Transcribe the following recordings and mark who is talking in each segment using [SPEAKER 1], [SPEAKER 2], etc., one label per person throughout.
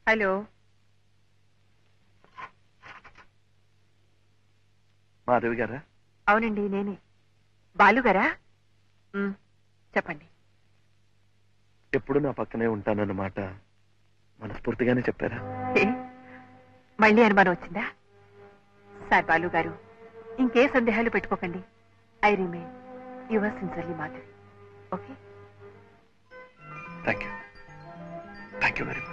[SPEAKER 1] Hello,
[SPEAKER 2] Madhavi గారా?
[SPEAKER 1] అవునండి నేనే. బాలుగారా? చెప్పండి.
[SPEAKER 2] ఎప్పుడు నా పక్కనే ఉంటానన్నమాట మనస్ఫూర్తిగానే చెప్పారా?
[SPEAKER 1] మళ్ళీ అనుమానం వచ్చిందా? సార్ బాలు గారు, ఇంకే సందేహాలు పెట్టుకోకండి. I remain yours sincerely Madhavi. Okay,
[SPEAKER 2] thank you very much.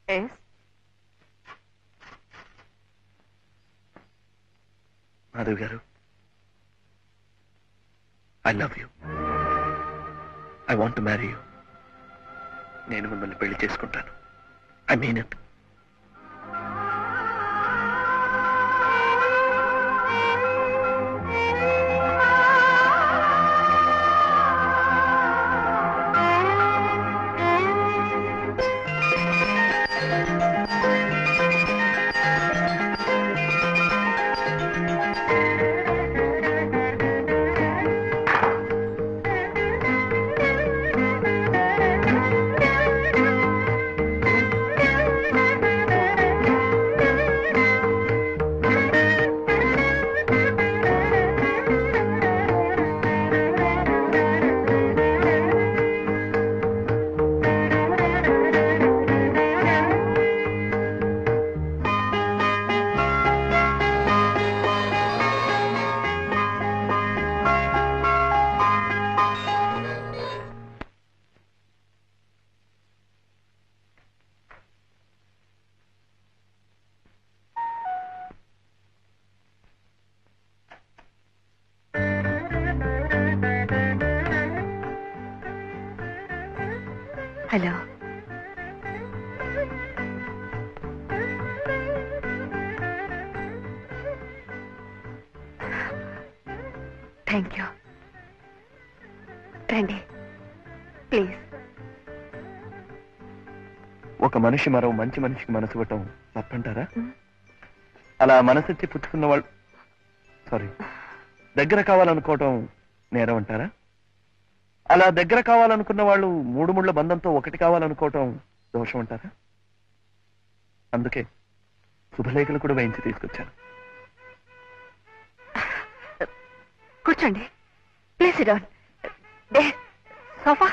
[SPEAKER 1] Yes.
[SPEAKER 2] Madhavi గారు, I love you. I want to marry you. నేను మిమ్మల్ని పెళ్లి చేసుకుంటాను. I mean it.
[SPEAKER 1] Hello. Thank you. రండి ప్లీజ్.
[SPEAKER 2] ఒక మనిషి మరో మంచి మనిషికి మనసు ఇవ్వటం తప్పంటారా? అలా మనసెత్తి పుచ్చుకున్న వాళ్ళు దగ్గర కావాలనుకోవటం నేరం అంటారా? అలా దగ్గర కావాలనుకున్న వాళ్ళు మూడు ముళ్ళ బంధంతో ఒకటి కావాలనుకోవటం దోషం అంటారా? అందుకే శుభలేఖలు కూడా వేయించి తీసుకొచ్చాను.
[SPEAKER 1] కూర్చోండి please. Sit down. Sofa.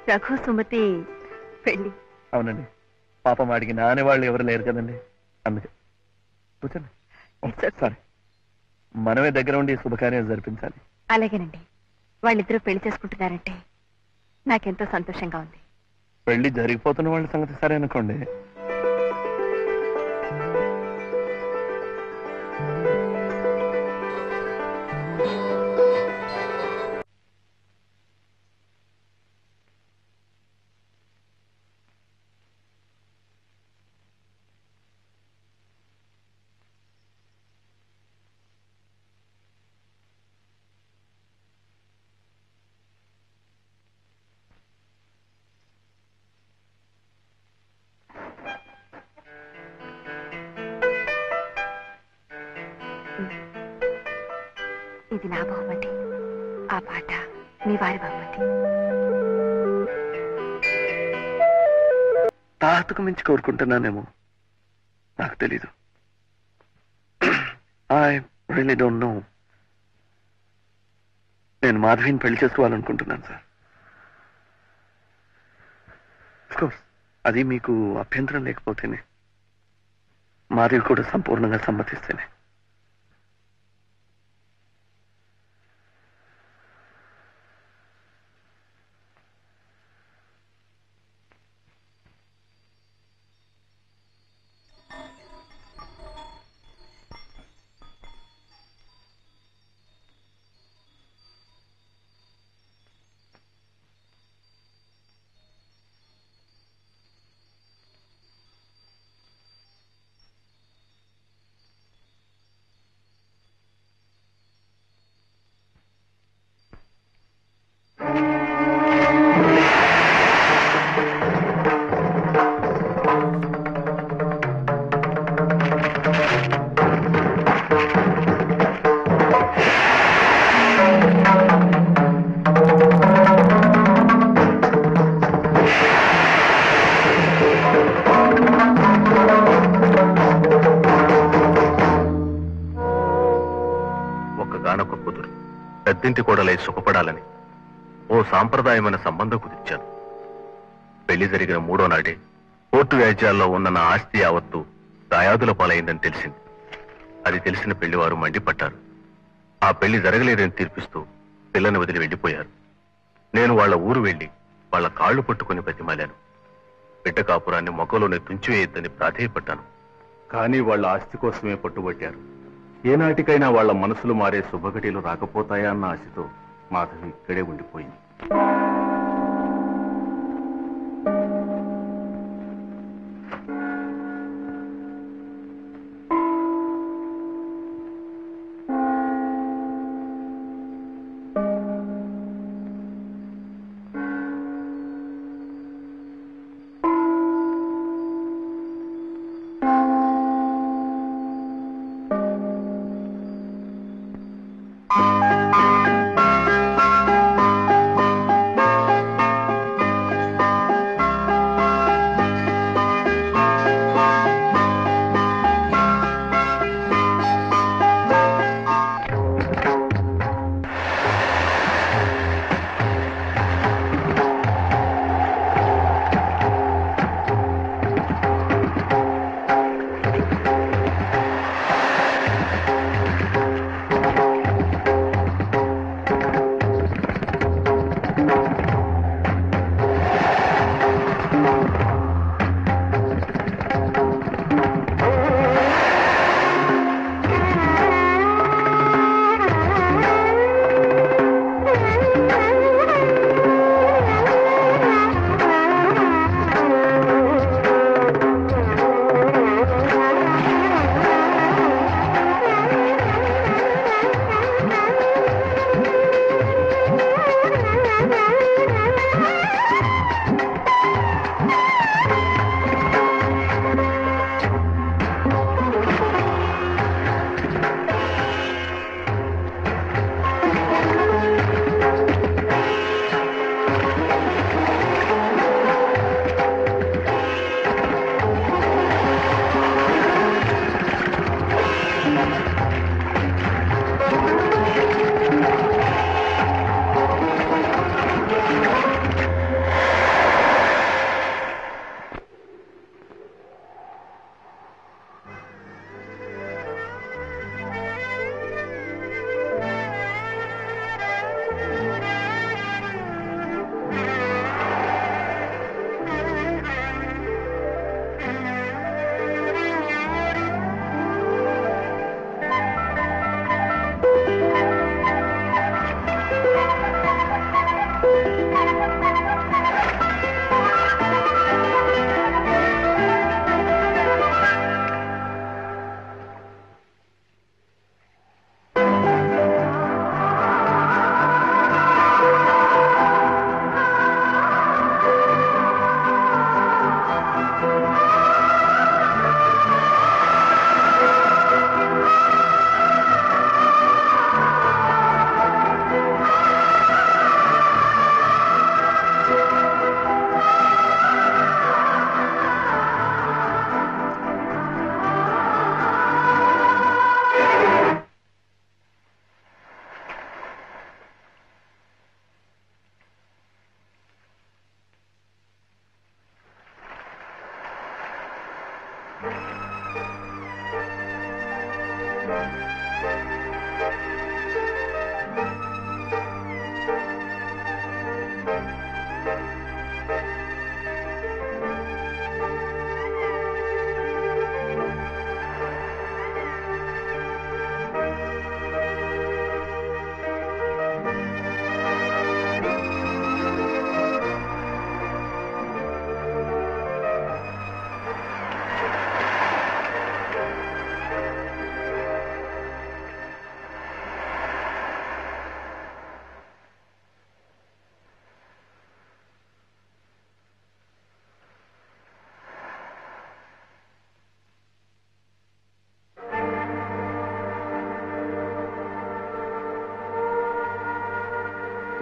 [SPEAKER 1] Raghu Sumathi పెళ్లి.
[SPEAKER 2] అవునండి. పాపం వాడికి నానే వాళ్ళు ఎవరు లేరు కదండి, అందుకే. కూర్చోండి. సారీ, మనమే దగ్గర ఉండి శుభకార్యం జరిపించాలి.
[SPEAKER 1] అలాగేనండి. వాళ్ళిద్దరూ పెళ్లి చేసుకుంటున్నారంటే నాకెంతో సంతోషంగా ఉంది.
[SPEAKER 2] పెళ్లి జరిగిపోతున్న వాళ్ళ సంగతి సరే అనుకోండి.
[SPEAKER 1] ఇది నా బహుమతి, ఆ పాట మీ వారి బహుమతి.
[SPEAKER 2] తాహతకు మించి కోరుకుంటున్నానేమో, నాకు తెలీదు. I really don't know. నేను మాధవిని పెళ్లి చేసుకోవాలనుకుంటున్నాను సార్. కోర్స్ అది మీకు అభ్యంతరం లేకపోతేనే, మాధవి కూడా సంపూర్ణంగా సమ్మతిస్తేనే.
[SPEAKER 3] పెద్దింటి కోడలై సుఖపడాలని ఓ సాంప్రదాయమైన సంబంధం కుదిర్చాను. పెళ్లి జరిగిన 3వ నాడే కోర్టు వ్యాజ్యాల్లో ఉన్న నా ఆస్తి యావత్తు దాయాదుల పాలైందని తెలిసింది. అది తెలిసిన పెళ్లివారు మండిపడ్డారు. ఆ పెళ్లి జరగలేదని తీర్పిస్తూ పిల్లని వదిలి వెళ్లిపోయారు. నేను వాళ్ల ఊరు వెళ్లి వాళ్ల కాళ్లు పట్టుకుని బతిమాలాను. బిడ్డ కాపురాన్ని మొక్కలోనే తుంచివేయొద్దని ప్రాధేయపడ్డాను. కానీ వాళ్ళ ఆస్తి కోసమే పట్టుబట్టారు. ఏనాటికైనా వాళ్ల మనసులు మారే శుభఘటీలు రాకపోతాయా అన్న ఆశతో మాధవి ఇక్కడే ఉండిపోయింది.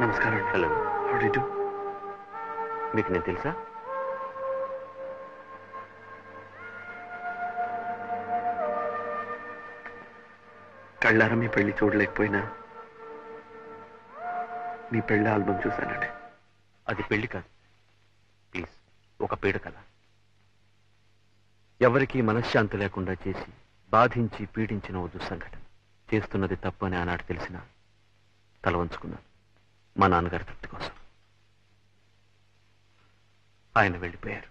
[SPEAKER 2] నమస్కారం.
[SPEAKER 3] Hello.
[SPEAKER 2] How do you do?
[SPEAKER 3] మీకు నేను తెలుసా?
[SPEAKER 2] కళ్ళారా మీ పెళ్లి చూడలేకపోయినా మీ పెళ్లి ఆల్బమ్ చూశానండి.
[SPEAKER 4] అది పెళ్లి కాదు, ప్లీజ్, ఒక పీడ కథ. ఎవరికీ మనశ్శాంతి లేకుండా చేసి బాధించి పీడించిన ఓ దుస్సంఘటన. చేస్తున్నది తప్పు అని ఆనాడు తెలిసిన తల వంచుకున్నాను మా నాన్నగారి తృప్తి కోసం. ఆయన వెళ్ళిపోయారు.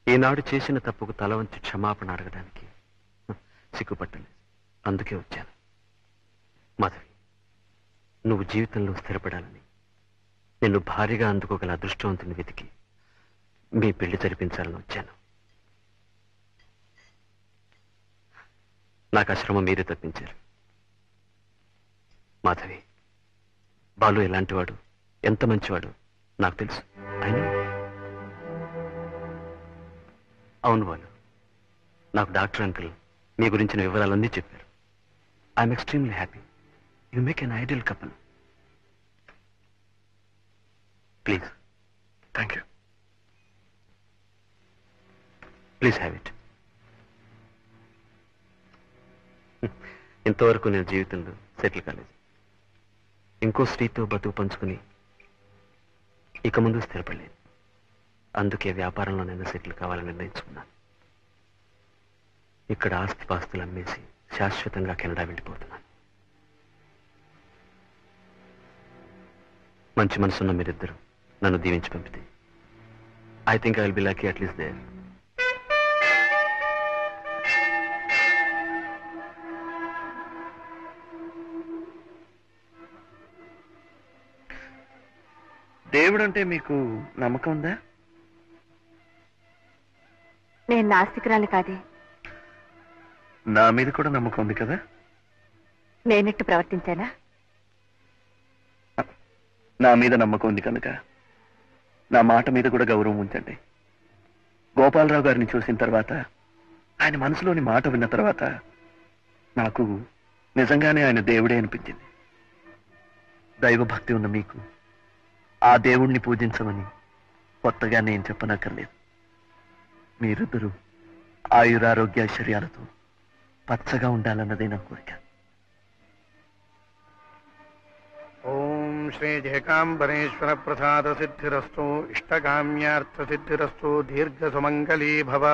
[SPEAKER 4] ఈనాడు చేసిన తప్పుకు తల వంచి క్షమాపణ అడగడానికి సిగ్గుపట్టలేదు. అందుకే వచ్చాను. మాధవి, నువ్వు జీవితంలో స్థిరపడాలని, నిన్ను భారీగా అందుకోగల అదృష్టవంతుని వెతికి మీ పెళ్లి జరిపించాలని వచ్చాను. నాకు ఆ శ్రమ మీరే తప్పించారు. మాధవి, బాలు ఎలాంటివాడు, ఎంత మంచివాడు నాకు తెలుసు. అయినా అవును బాలు, నాకు డాక్టర్ అంకుల్ మీ గురించిన వివరాలన్నీ చెప్పారు. I'm extremely happy. You make an ideal couple. Please.
[SPEAKER 2] Thank you.
[SPEAKER 4] Please have it. ఇంతవరకు నేను జీవితంలో సెటిల్ కాలేదు. ఇంకో స్త్రీతో బతుకు పంచుకుని ఇక ముందు స్థిరపడలేదు. అందుకే వ్యాపారంలో నేను సెటిల్ కావాలని నిర్ణయించుకున్నాను. ఇక్కడ ఆస్తిపాస్తులు అమ్మేసి శాశ్వతంగా కెనడా వెళ్ళిపోతున్నాను. మంచి మనసున్న మీరిద్దరు నన్ను దీవించి పంపితే I think I will be lucky at least there.
[SPEAKER 2] దేవుడు అంటే మీకు నమ్మకం ఉందా?
[SPEAKER 1] నేను నాస్తికురాలి కాదే.
[SPEAKER 2] నా మీద కూడా నమ్మకం ఉంది కదా.
[SPEAKER 1] నేనెట్టు ప్రవర్తించానా?
[SPEAKER 2] నా మీద నమ్మకం ఉంది కనుక నా మాట మీద కూడా గౌరవం ఉంచండి. గోపాలరావు గారిని చూసిన తర్వాత, ఆయన మనసులోని మాట విన్న తర్వాత నాకు నిజంగానే ఆయన దేవుడే అనిపించింది. దైవభక్తి ఉన్న మీకు ఆ దేవుణ్ణి పూజించమని కొత్తగా నేను చెప్పనక్కర్లేదు. మీరిద్దరూ ఆయురారోగ్యైశ్వర్యాలతో పచ్చగా ఉండాలన్నదే నా కోరిక.
[SPEAKER 5] ఓం శ్రీ జయకాంబరేశ్వర ప్రసాద సిద్ధిరస్తు. ఇష్టకామ్యార్థ సిద్ధిరస్తు. దీర్ఘ సుమంగళీ భవ.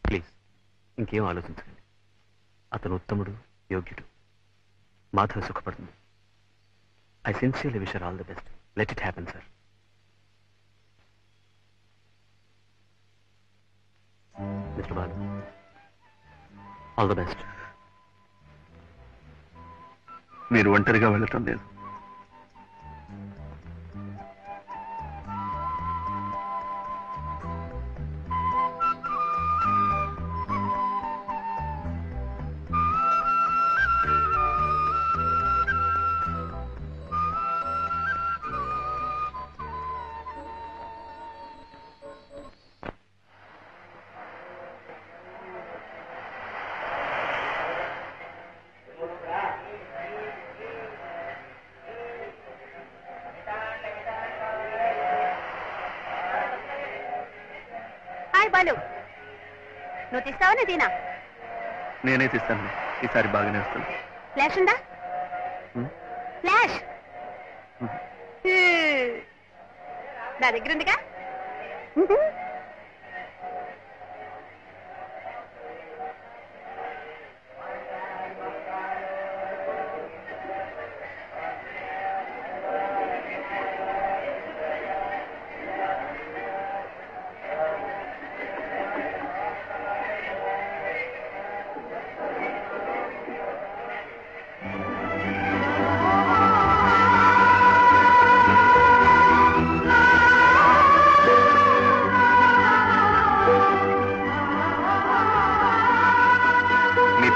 [SPEAKER 4] ప్లీజ్, ఇంకేం ఆలోచించండి. అతను ఉత్తముడు, యోగ్యుడు. మాధవ్ సుఖపడుతుంది. I sincerely wish all the best. Let it happen, sir. Mister Balu, all the best.
[SPEAKER 2] మీరు ఒంటరిగా వెళ్ళటం లేదు.
[SPEAKER 1] బాలు, నువ్వు తీస్తావా నేను తీనా?
[SPEAKER 2] నేనే తీస్తాను. ఈసారి బాగానే వస్తాను.
[SPEAKER 1] ఫ్లాష్ ఉందా? ఫ్లాష్ నా దగ్గర ఉందిగా.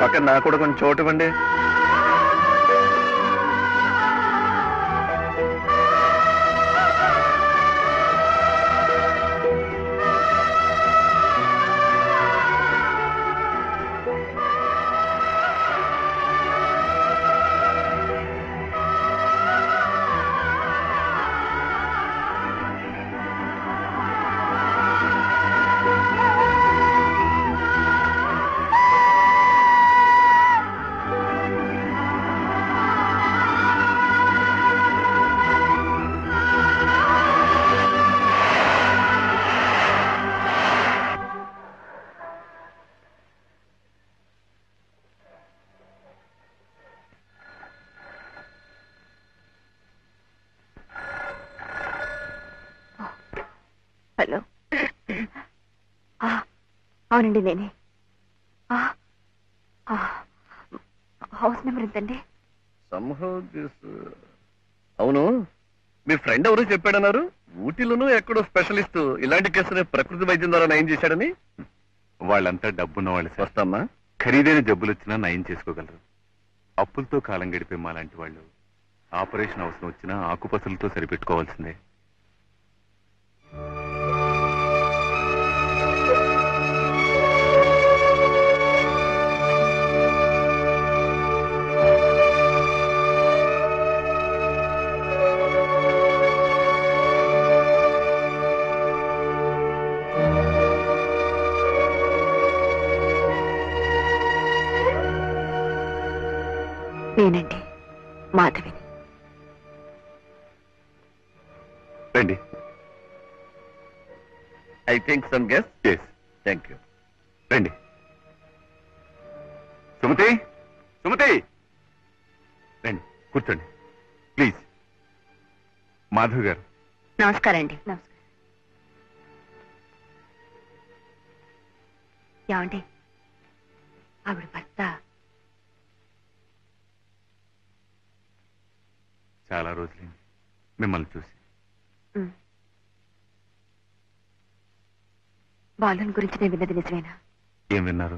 [SPEAKER 2] పక్కన నాకు కూడా కొంచెం చోటు ఇవ్వండి.
[SPEAKER 1] అవునండి, నేనే. హౌస్ నెంబర్ ఎంతండి?
[SPEAKER 2] అవును, మీ ఫ్రెండ్ ఎవరు చెప్పాడన్నారు? ఊటీలోనూ ఎక్కడో స్పెషలిస్ట్ ఇలాంటి కేసుని ప్రకృతి వైద్యం ద్వారా నయం చేశాడని.
[SPEAKER 3] వాళ్ళంతా డబ్బున్న వాళ్ళు సార్.
[SPEAKER 2] వస్తామ్మా.
[SPEAKER 3] ఖరీదైన జబ్బులు వచ్చినా నయం చేసుకోగలరు. అప్పులతో కాలం గడిపే మా లాంటి వాళ్ళు ఆపరేషన్ అవసరం వచ్చినా ఆకుపసలతో సరిపెట్టుకోవాల్సిందే.
[SPEAKER 1] నేనండి, మాధవిని.
[SPEAKER 3] రండి.
[SPEAKER 2] I think some guess.
[SPEAKER 3] Yes.
[SPEAKER 2] Thank you.
[SPEAKER 3] రండి. సుమతి, సుమతి, రండి కూర్చోండి ప్లీజ్. మాధవ్ గారు.
[SPEAKER 1] నమస్కారం అండి. నమస్కారం. ఏమండి, ఆవిడ భర్త
[SPEAKER 3] చాలా రోజులైంది మిమ్మల్ని చూసి.
[SPEAKER 1] బాలుని గురించి నేను విన్నది నిజమేనా?
[SPEAKER 3] ఏం విన్నారు?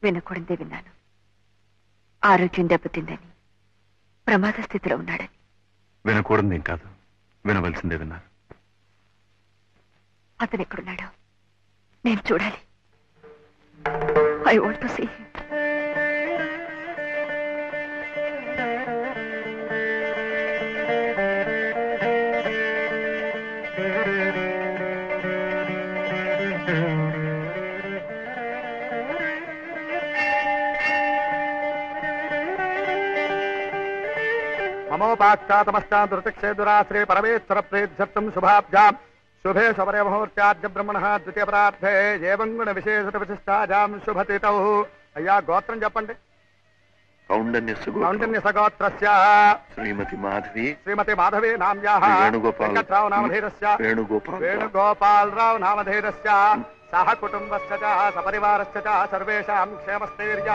[SPEAKER 1] వినకూడదే విన్నాను. ఆరోగ్యం దెబ్బతిందని, ప్రమాద స్థితిలో ఉన్నాడని.
[SPEAKER 3] వినకూడదు ఏం కాదు, వినవలసిందే విన్నారు.
[SPEAKER 1] అతను ఎక్కడున్నాడో నేను చూడాలి. I want to see him.
[SPEAKER 5] మమోపాక్షాతమష్టాదృతిక్షేదురాశ్రీ పరమేశ్వర ప్రేధ్యర్థం శుభాభ్యాం శుభే శబరే ముహూర్త్యాద్య బ్రహ్మణ ద్వితీయ ప్రార్థే ఏవం గుణ విశేష విశిష్టాజాం శుభతితౌ. అయ్యా, గోత్రం చెప్పండి. కౌండిన్యసగోత్రస్య
[SPEAKER 2] శ్రీమతి మాధవి.
[SPEAKER 5] శ్రీమతి మాధవి నామ్యాః వెంకట్రావు నామధేయస్య వేణుగోపాలరావు నామధేయస్య సహ కుటుంబస్య చ సపరివారస్య చ సర్వేషాం క్షేమస్థైర్య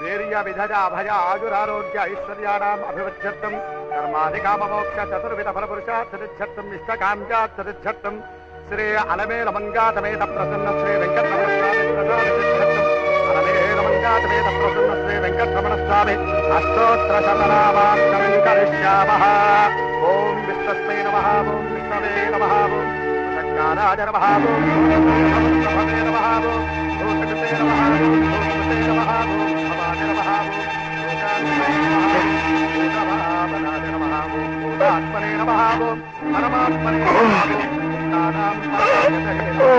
[SPEAKER 5] వీర్య విధజ అభయ ఆయురారోగ్య ఐశ్వర్యాణాం అభివృద్ధ్యర్థం కర్మాధికామమోక్ష చతుర్విధ ఫలపురుషార్థం ఇష్టకాంక్షార్థం శ్రీ అలమేల మంగాతమేత ప్రసన్న శ్రీ వెంకటరమణ స్వామి ప్రసాదిత్యర్థం అలమేల మంగాతమేత ప్రసన్న శ్రీ వెంకటరమణ స్వామి అష్టోత్తర శతనామార్చనం కరిష్యామః. ఓం విష్ణుస్మై నమః. ఓం విష్ణవే నమః. ఓం శంకరాయ నమః. ఓం భూతభవే నమః. ఓం భూతకృతే నమః. ఓం భూతకృతే నమః. ఓం భవాయ నమః. ఓం భూతాత్మనే నమః. భూతభావనాయ నమః. ఓం భూతాత్మనే నమః. ఓం పరమాత్మనే నమః.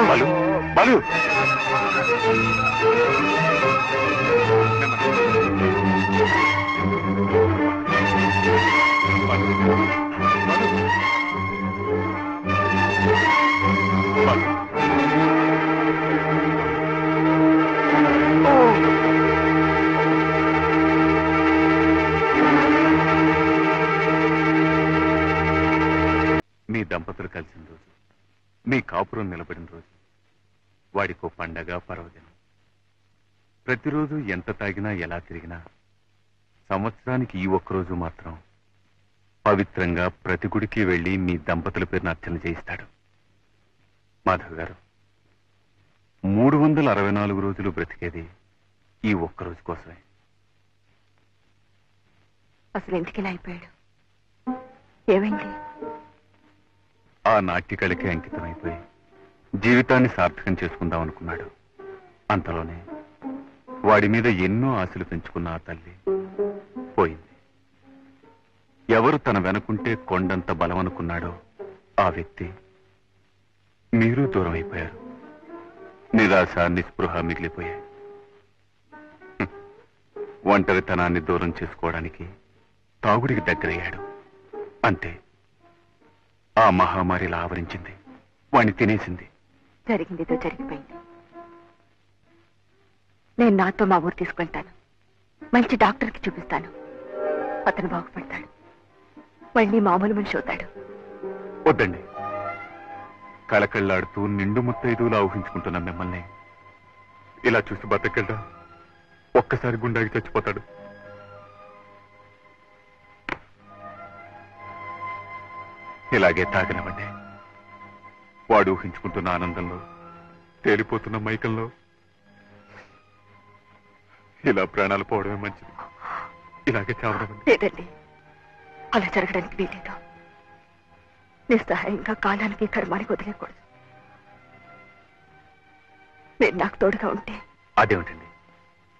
[SPEAKER 3] బాలు, బాలు. మీ దంపతులు కలిసిన రోజు, మీ కాపురం నిలబడిన రోజు వాడికో పండగ, పర్వదినం. ప్రతిరోజు ఎంత తాగినా ఎలా తిరిగినా సంవత్సరానికి ఈ ఒక్కరోజు మాత్రం పవిత్రంగా ప్రతి గుడికి వెళ్లి మీ దంపతుల పేరున అర్చన చేయిస్తాడు. మాధవ్ గారు, 364 రోజులు బ్రతికేది ఈ ఒక్కరోజు కోసమే.
[SPEAKER 1] అసలు ఎందుకు ఇలా అయిపోయాడు? ఏమైంది?
[SPEAKER 3] ఆ నాట్యకళకి అంకితమైపోయి జీవితాన్ని సార్థకం చేసుకుందాం అనుకున్నాడు. అంతలోనే వాడి మీద ఎన్నో ఆశలు పెంచుకున్న ఆ తల్లి పోయింది. ఎవరు తన వెనుకుంటే కొండంత బలం అనుకున్నాడో ఆ వ్యక్తి మీరు దూరం అయిపోయారు. నిరాశ, నిస్పృహ మిగిలిపోయాయి. ఒంటరితనాన్ని దూరం చేసుకోవడానికి తాగుడికి దగ్గరయ్యాడు. అంతే, ఆ మహమ్మారిలా ఆవరించింది, వాణ్ణి తినేసింది.
[SPEAKER 1] జరిగిందితో జరిగిపోయింది. నేను నాతో మా ఊరు తీసుకెళ్తాను. మంచి డాక్టర్కి చూపిస్తాను. అతను బాగుపడతాడు, మళ్ళీ మామూలు మనిషి అవుతాడు.
[SPEAKER 3] వద్దండి, కళకళ్ళాడుతూ నిండు ముత్తైదువులా ఊహించుకుంటున్న మిమ్మల్ని ఇలా చూసి బతకెళ్ళా ఒక్కసారి గుండాకి చచ్చిపోతాడు. ఇలాగే తాగనివ్వండి. వాడు ఊహించుకుంటున్న ఆనందంలో, తేలిపోతున్న మైకంలో ఇలా ప్రాణాలు పోవడమే మంచిది. ఇలాగే చావడం
[SPEAKER 1] లేదండి, అలా జరగడానికి వీలేదు. నిస్సహాయంగా కాలానికి కర్మానికి వదిలేకూడదు. మీరు నాకు తోడుగా ఉంటే.
[SPEAKER 3] అదేమిటండి,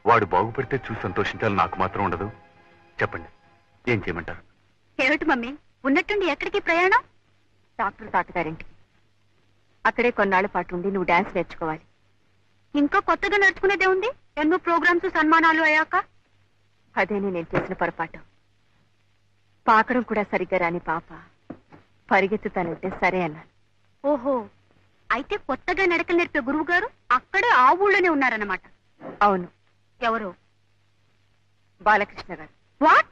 [SPEAKER 3] వాడు బాగుపడితే చూసి సంతోషించాలి, నాకు మాత్రం ఉండదు. చెప్పండి, ఏం చేయమంటారు?
[SPEAKER 6] ఏమిటి మమ్మీ, ఉన్నట్టుండి ఎక్కడికి ప్రయాణం?
[SPEAKER 1] డాక్టర్ తాతగారింటికి. అక్కడే కొన్నాళ్ల పాటు ఉండి నువ్వు డాన్స్ నేర్చుకోవాలి.
[SPEAKER 6] ఇంకా కొత్తగా నేర్చుకునేదే ఉంది. ఎన్నో ప్రోగ్రామ్స్ సన్మానాలు అయ్యాక.
[SPEAKER 1] అదేనే నేను చేసిన పొరపాటు. పాకడం కూడా సరిగ్గా రాని పాప పరిగెత్తుతానంటే సరే అన్నాను.
[SPEAKER 6] ఓహో, అయితే కొత్తగా నడకలు నేర్పే గురువు గారు అక్కడే ఆ ఊళ్ళోనే ఉన్నారన్నమాట.
[SPEAKER 1] అవును.
[SPEAKER 6] ఎవరు?
[SPEAKER 1] Balakrishna garu.
[SPEAKER 6] What?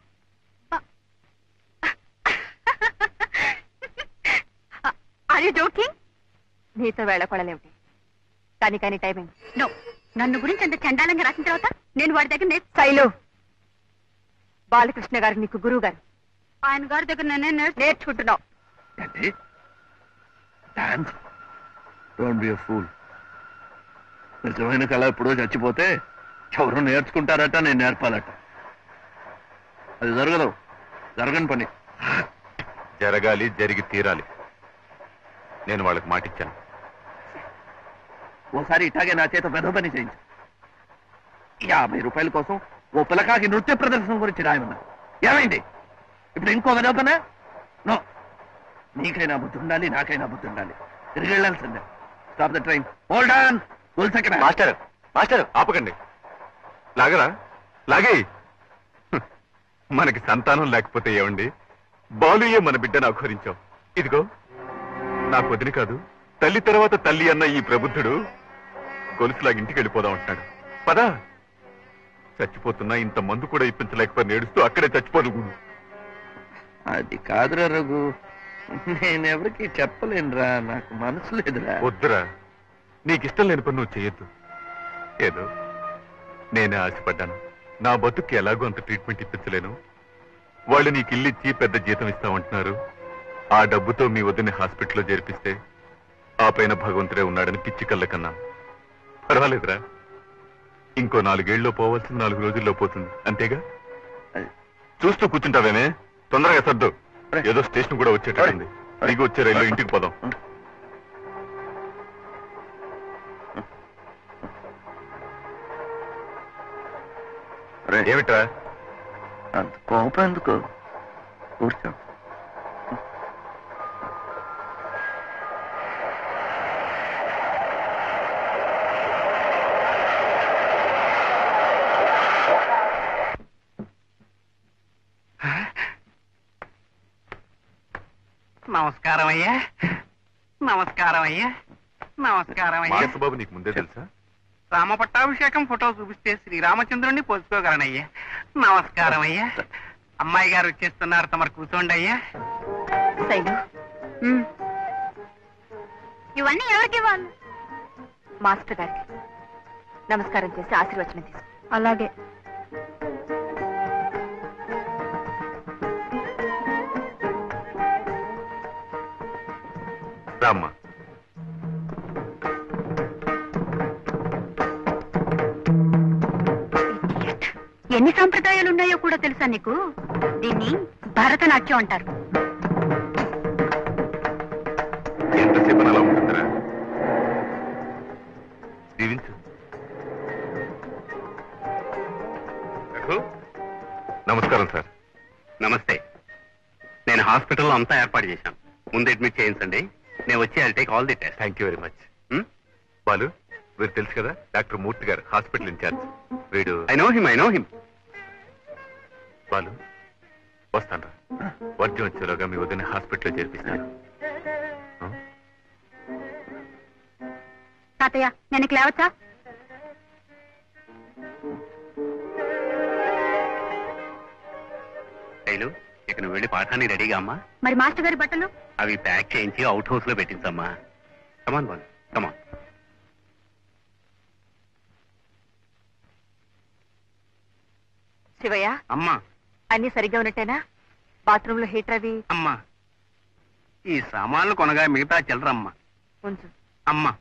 [SPEAKER 6] Are you joking?
[SPEAKER 1] నీతో వేళకొడలేమిటి? కానీ టైమింగ్.
[SPEAKER 6] నో, నన్ను గురించి అంత చండాలంగా రాసిన తర్వాత నేను వాడి దగ్గర
[SPEAKER 1] శైలు, బాలకృష్ణ గారు నీకు గురువు గారు.
[SPEAKER 6] ఆయన గారి దగ్గర నేనే
[SPEAKER 1] నేర్చుకుంటున్నావు.
[SPEAKER 2] Don't be a fool. నిజమైన కళ ఎప్పుడో చచ్చిపోతే ఎవరు నేర్చుకుంటారట, నేను నేర్పాలట. అది జరగదు, జరగని పని.
[SPEAKER 3] జరగాలి, జరిగి తీరాలి. నేను వాళ్ళకి మాటిచ్చాను.
[SPEAKER 2] ఓసారి ఇట్లాగే నా చేత పెద్ద పని చేయించు. 50 రూపాయల కోసం ఓ పిల్లకాకి నృత్య ప్రదర్శన గురించి రాయమన్నా. ఏమైంది? ఇప్పుడు ఇంకో విధపనా? నో, నీకైనా బుద్ధి ఉండాలి, నాకైనా బుద్ధి ఉండాలి. తిరిగి వెళ్ళాల్సిందే. Stop the train. Hold on.
[SPEAKER 3] Master, master ఆపకండి. లాగరా, లాగే. మనకి సంతానం లేకపోతే ఏమండి, బాలుయే మన బిడ్డను అఘోరించాం. ఇదిగో నాకు వదిలి కాదు, తల్లి తర్వాత తల్లి అన్న ఈ ప్రబుద్ధుడు గొలుసులాగా ఇంటికి వెళ్ళిపోదాం అంటున్నాడు. పదా, చచ్చిపోతున్నా ఇంత మందు కూడా ఇప్పించలేకపోయి నేడుస్తూ అక్కడే చచ్చిపోదు.
[SPEAKER 2] అది కాదురా రఘు, నేనెవరికి చెప్పలేనురా, నాకు మనసు లేదురా.
[SPEAKER 3] వద్దురా, నీకిష్టం లేని పని నువ్వు చేయొద్దు. ఏదో నేనే ఆశపడ్డాను. నా బతుక్కి ఎలాగో అంత ట్రీట్మెంట్ ఇప్పించలేను. వాళ్ళు నీకు ఇల్లిచ్చి పెద్ద జీతం ఇస్తామంటున్నారు. ఆ డబ్బుతో మీ వద్దని హాస్పిటల్లో చేర్పిస్తే ఆ పైన భగవంతుడే ఉన్నాడని పిచ్చి కళ్ళ కన్నా. పర్వాలేదురా, ఇంకో 4 ఏళ్ళలో పోవాల్సింది 4 రోజుల్లో పోతుంది, అంతేగా. చూస్తూ కూర్చుంటావేమే, తొందరగా సర్దు. ఏదో స్టేషన్ కూడా వచ్చేటట్టుంది. అడిగి వచ్చే రైల్లో ఇంటికి పోదాం. ఏమిట్రా
[SPEAKER 2] అంత కోపం ఎందుకు? కూర్చో.
[SPEAKER 7] నమస్కారం అయ్యా. నమస్కారం అయ్యా. నమస్కారం అయ్యా.
[SPEAKER 3] బాబు నీకు ముందే తెలుసా?
[SPEAKER 7] రామపట్టాభిషేకం ఫోటో చూపిస్తే శ్రీరామచంద్రుణ్ణి పోల్చుకోగలనయ్యా. నమస్కారం అయ్యా. అమ్మాయి గారు వచ్చేస్తున్నారు, తమరు కూర్చోండి అయ్యా.
[SPEAKER 1] శైలు,
[SPEAKER 6] ఇవన్నీ ఎవరికి ఇవ్వాలి?
[SPEAKER 1] మాస్టర్ గారికి నమస్కారం చేసి ఆశీర్వచనం తీసుకో.
[SPEAKER 6] అలాగే.
[SPEAKER 3] రామ్మా.
[SPEAKER 6] ఎన్ని సంప్రదాయాలు ఉన్నాయో కూడా తెలుసా నీకు? దీన్ని భరతనాట్యం అంటారు.
[SPEAKER 3] ఎంతసేపు అలా ఉంటుందిరా? దీవించు. నమస్కారం సార్.
[SPEAKER 4] నమస్తే. నేను హాస్పిటల్లో అంతా ఏర్పాటు చేశాను. ముందు అడ్మిట్ చేయించండి, నేను వచ్చి I'll take all the test.
[SPEAKER 3] Thank you very much. Balu, వీరు తెలుసు కదా, డాక్టర్ మూర్తి గారు, హాస్పిటల్ ఇన్ఛార్జ్. వీడు
[SPEAKER 4] ఐ నో హిమ్.
[SPEAKER 3] బాలు, వస్తాను రా. వర్జం వచ్చేలోగా మీ వదిన హాస్పిటల్లో చేర్పిస్తాను.
[SPEAKER 6] తాతయ్య, నేను లేవచ్చా?
[SPEAKER 4] శైలు, ఇక నువ్వు వెళ్ళి పాఠాన్ని రెడీగా అమ్మా.
[SPEAKER 6] మరి మాస్టర్ గారి బట్టలు?
[SPEAKER 4] అవి ప్యాక్ చేయించి అవుట్ హౌస్ లో పెట్టించమ్మా.
[SPEAKER 3] కమాన్ బాను, కమాన్.
[SPEAKER 1] శివయ్య,
[SPEAKER 7] అమ్మా
[SPEAKER 1] అన్ని సరిగ్గా ఉన్నట్టేనా? బాత్రూమ్ లో హీటర్ అవి
[SPEAKER 7] అమ్మా, ఈ సామాన్లు కొనగా మిగతా చిల్లరమ్మా.
[SPEAKER 1] ఉంచు.
[SPEAKER 7] అమ్మా,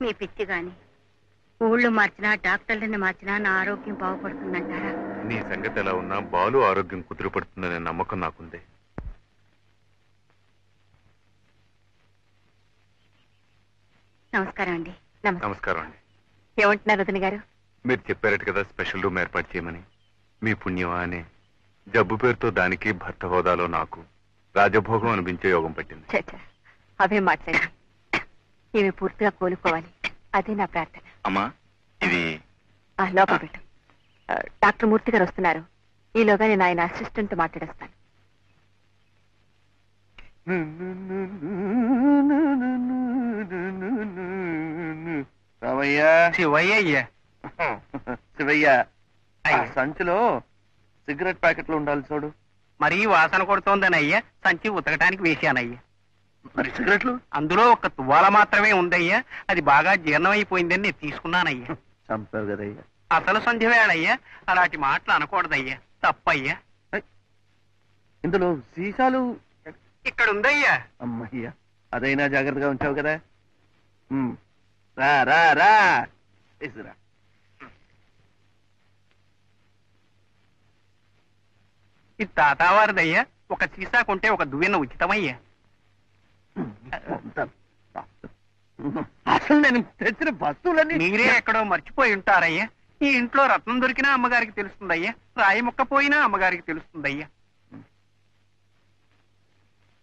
[SPEAKER 6] మీ పిచ్చి గాని ఊళ్ళు మార్చినా డాక్టర్లని మార్చినా నా ఆరోగ్యం బాగుపడుతుందంటారా?
[SPEAKER 3] నీ సంగతి ఎలా ఉన్నా బాలు ఆరోగ్యం కుదురుపడుతుందనే నమ్మకం నాకుంది.
[SPEAKER 6] నమస్కారం అండి.
[SPEAKER 3] నమస్కారం అండి.
[SPEAKER 1] ఏమంటున్నారు వదిన గారు?
[SPEAKER 3] మీరు చెప్పారట కదా స్పెషల్ రూమ్ ఏర్పాటు చేయమని. మీ పుణ్యమా అనే జబ్బు పేరుతో దానికి భర్త హోదాలో నాకు రాజభోగం అనిపించే యోగం పట్టింది.
[SPEAKER 1] చచ్చా, అవే మాట్లాడి ఇవి పూర్తిగా కోలుకోవాలి, అదే నా ప్రార్థన.
[SPEAKER 3] అమ్మా, ఇది
[SPEAKER 1] లోపల పెట్టు. డాక్టర్ మూర్తి గారు వస్తున్నారు. ఈలోగా నేను ఆయన అసిస్టెంట్ మాట్లాడేస్తాను.
[SPEAKER 2] రామయ్య,
[SPEAKER 7] శివయ్య అయ్యా.
[SPEAKER 2] శివయ్య, సంచిలో సిగరెట్ ప్యాకెట్లు ఉండాలి చూడు.
[SPEAKER 7] మరీ వాసన కొడుతోందని అయ్యా సంచి ఉతకటానికి వేశానయ్యా.
[SPEAKER 2] మరి సిగరెట్లు?
[SPEAKER 7] అందులో ఒక తువ్వాల మాత్రమే ఉందయ్యా, అది బాగా జీర్ణమైపోయిందని నేను తీసుకున్నానయ్యా.
[SPEAKER 2] చంపావు కదయ్యా.
[SPEAKER 7] అసలు సంధ్య వేళయ్యా, అలాంటి మాటలు అనకూడదయ్యా, తప్పయ్యా.
[SPEAKER 2] ఇందులో సీసాలు
[SPEAKER 7] ఇక్కడ ఉందయ్యా.
[SPEAKER 2] అమ్మయ్యా, అదైనా జాగ్రత్తగా ఉంచావు కదా. రా రా రా, తీసురా.
[SPEAKER 7] ఇది తాతావారిదయ్యా, ఒక సీసా కొంటే ఒక దువ్వెన ఉచితమయ్యా.
[SPEAKER 2] అసలు నేను తెచ్చిన వస్తువులన్నీ
[SPEAKER 7] మీరే ఎక్కడో మర్చిపోయి ఉంటారయ్యా. ఈ ఇంట్లో రత్నం దొరికినా అమ్మగారికి తెలుస్తుందయ్యా, రాయి ముక్క పోయినా అమ్మగారికి తెలుస్తుందయ్యా.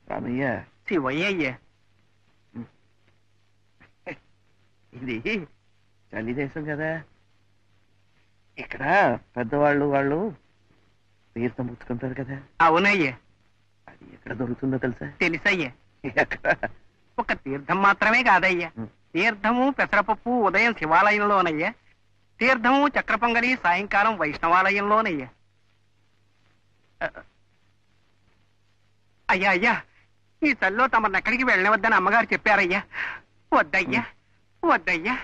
[SPEAKER 2] రామయ్య,
[SPEAKER 7] శివయ్య అయ్యా.
[SPEAKER 2] ఇది చలి దేశం కదా. ఇక్కడ పెద్దవాళ్ళు వాళ్ళు తీర్థం పుచ్చుకుంటారు కదా.
[SPEAKER 7] అవునయ్యా.
[SPEAKER 2] అది ఎక్కడ దొరుకుతుందో తెలుసా?
[SPEAKER 7] తెలుసయ్యా.
[SPEAKER 2] ఎక్కడ?
[SPEAKER 7] ఒక తీర్థం మాత్రమే కాదయ్యా, తీర్థము పెసరపప్పు ఉదయం శివాలయంలోనయ్యా, తీర్థము చక్ర పొంగలి సాయంకాలం వైష్ణవాలయంలోనయ్యా. అయ్యా అయ్యా, ఈ చల్లో తమను ఎక్కడికి వెళ్ళవద్దని అమ్మగారు చెప్పారయ్యా. వద్దయ్యా, వద్దయ్యా,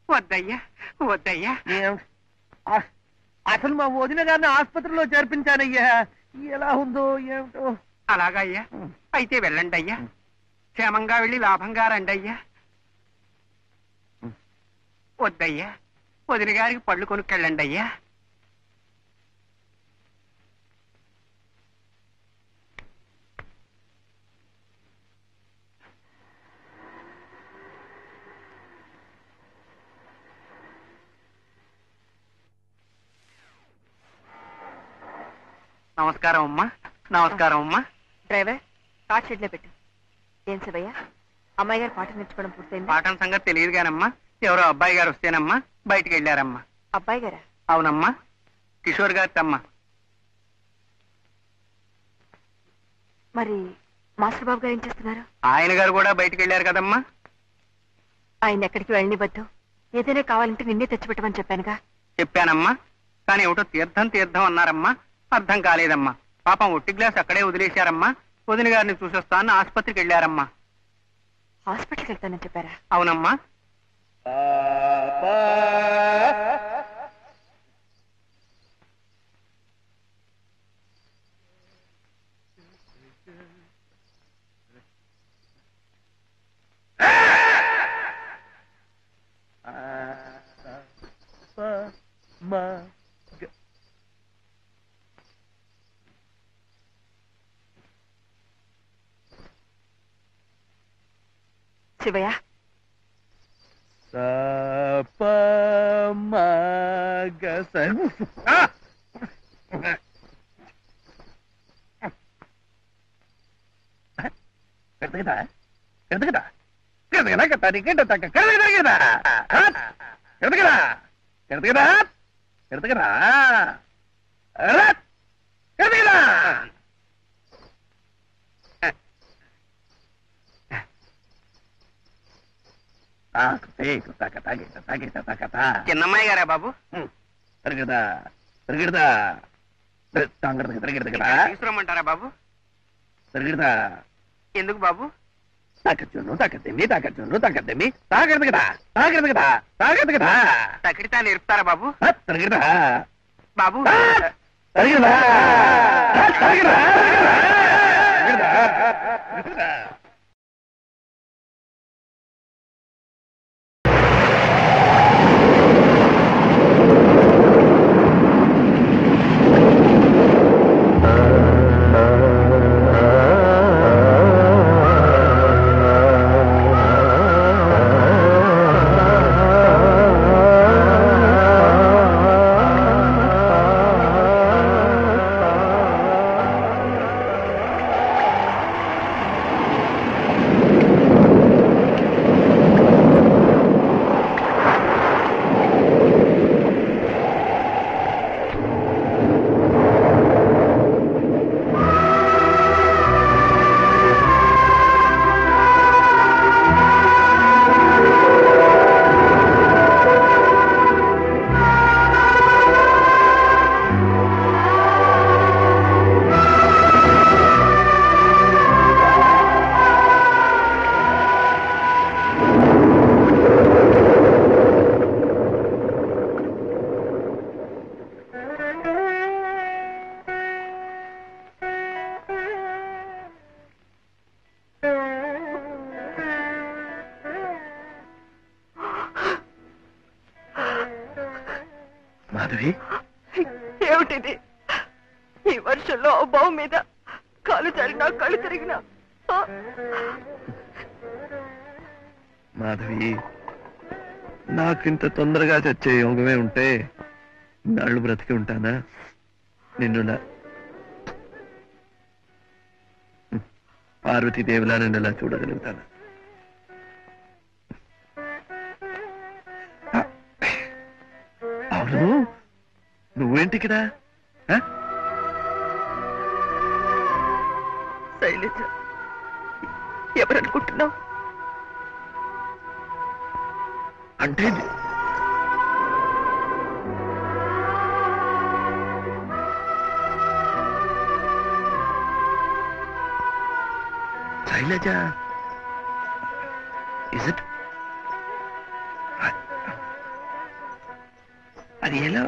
[SPEAKER 7] వద్దయ్యా, వద్దయ్యా.
[SPEAKER 2] అసలు మా వదిన గారిని ఆసుపత్రిలో చేర్పించానయ్యా. ఎలా ఉందో ఏమిటో.
[SPEAKER 7] అలాగా అయ్యా, అయితే వెళ్ళండి అయ్యా. క్షేమంగా వెళ్ళి లాభంగా రండి అయ్యా. వద్దయ్యా, వదిన గారికి పళ్ళు కొనుక్కెళ్ళండి అయ్యా. నమస్కారం అమ్మా. నమస్కారం అమ్మా.
[SPEAKER 1] డ్రైవర్, కార్ షెడ్ లో పెట్టు. ఏం శివయ్య, అమ్మాయి గారు పాట నేర్చుకోవడం పూర్తయింది?
[SPEAKER 7] పాఠం సంగతి తెలియదు కానమ్మా, ఎవరో అబ్బాయి గారు వస్తేనమ్మా బయటికి వెళ్ళారమ్మా.
[SPEAKER 1] అబ్బాయి గారా?
[SPEAKER 7] అవునమ్మా, కిషోర్ గారి అమ్మ.
[SPEAKER 1] మరి మాస్టర్ బాబు గారు ఏం చేస్తున్నారు?
[SPEAKER 7] ఆయన గారు కూడా బయటికి వెళ్ళారు కదమ్మా.
[SPEAKER 1] ఆయన ఎక్కడికి వెళ్ళనివ్వద్దు. ఏదైనా కావాలంటే నిన్నే తెచ్చిపెట్టమని చెప్పానుగా.
[SPEAKER 7] చెప్పానమ్మా, కానీ ఏమిటో తీర్థం తీర్థం అన్నారమ్మా, అర్థం కాలేదమ్మా. పాపం ఒట్టి గ్లాస్ అక్కడే వదిలేశారమ్మా. వదిన గారిని చూసొస్తాను ఆసుపత్రికి వెళ్ళారమ్మా.
[SPEAKER 1] హాస్పిటల్కి వెళ్తానని చెప్పారా?
[SPEAKER 7] అవునమ్మా.
[SPEAKER 1] శివయ్య,
[SPEAKER 2] కెడతగదా కెడతగదా కెడతగదా కట్టారి కెడతక కెడతగదా కెడతగదా కెడతగదా కెడతగదా కెడతగదా
[SPEAKER 7] చిన్నమ్మాయి గారా బాబు?
[SPEAKER 2] తిరగదా తిరగదా
[SPEAKER 7] తీసుకురమ్మంటారా బాబు?
[SPEAKER 2] తిరగదా
[SPEAKER 7] ఎందుకు బాబు?
[SPEAKER 2] తాకచ్చును తాకద్దెమ్మి తాకచ్చును తాకద్దెమ్మి తాకడదు కదా తాకడదు కదా తాకడదు కదా
[SPEAKER 7] తకిడితా నేర్పుతారా బాబు?
[SPEAKER 2] తిరగదా
[SPEAKER 7] బాబు
[SPEAKER 2] తిరగదా తిరగదా మాధవి
[SPEAKER 1] ఏమిటిది? ఈ వర్షంలో బావు మీద కాలు జారినా కళ్ళు తిరిగినా
[SPEAKER 2] మాధవి నాకింత తొందరగా చచ్చే యోగమే ఉంటే నాళ్ళు బ్రతికి ఉంటానా? నిన్ను పార్వతీదేవిలా నిన్ను ఇలా చూడగలుగుతాను? అవును, నువ్వేంటి ఇక్కడ?
[SPEAKER 1] శైలజ, ఎవరనుకుంటున్నావు?
[SPEAKER 2] అంటే శైలజ, ఇస్ ఇట్? అది ఎలా